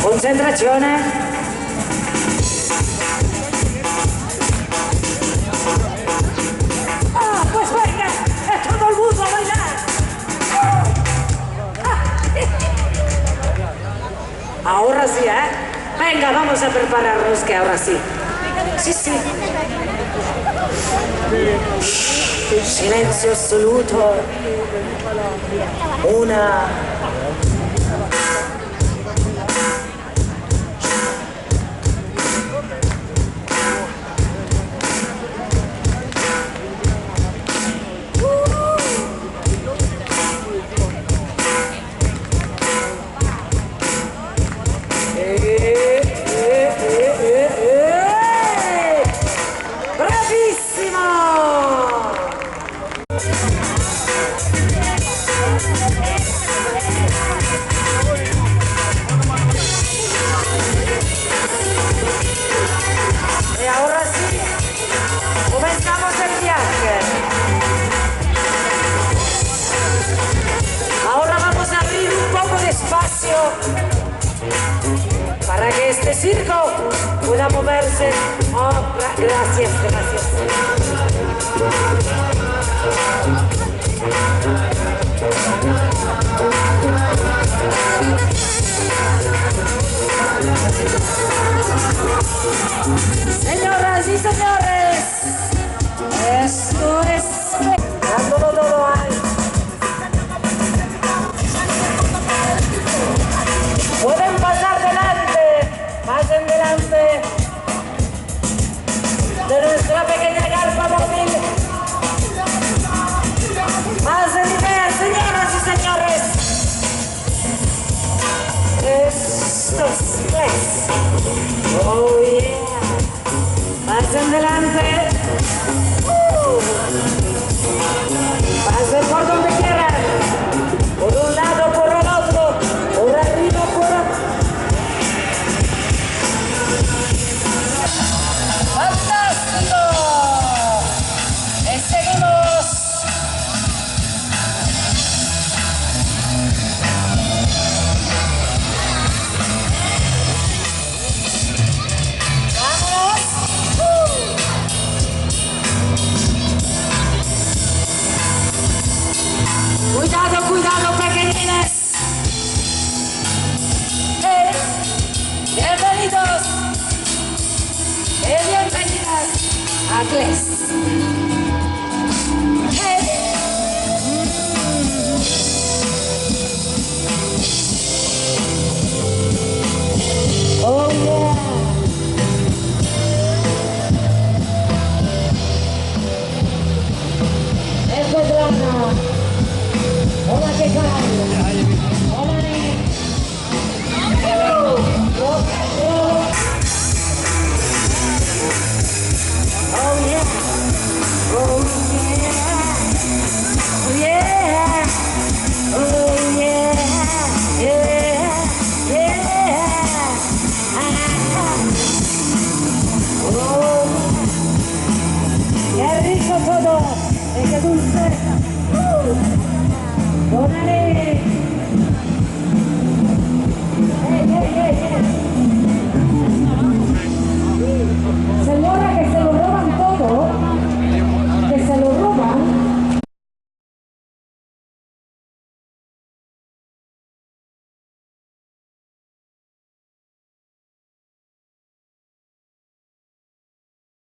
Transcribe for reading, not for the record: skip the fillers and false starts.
Concentrazione. Ah, pues venga, es todo el mundo a bailar. Ahora sí, ¿eh? Venga, vamos a prepararnos que ahora sí. Sí, sí. Silenzio assoluto. Una. E ahora sí, comenzamos el viaje. Ahora vamos a abrir un poco de espacio para que este circo pueda moverse. Oh, gracias, gracias. Señoras y señores, esto es dándolo todo ahí. Pueden pasar delante, pasen delante de nuestra pequeña carpa móvil. Pasen y vean, señoras y señores. Estos tres. Oh yeah. Pasen delante. Pasen por donde quieran. Por un lado, por el otro. Por arriba, por abajo. ¡Fantástico! Seguimos. Cuidado, cuidado, pequeñines. Bienvenidos y bienvenidas a Gles.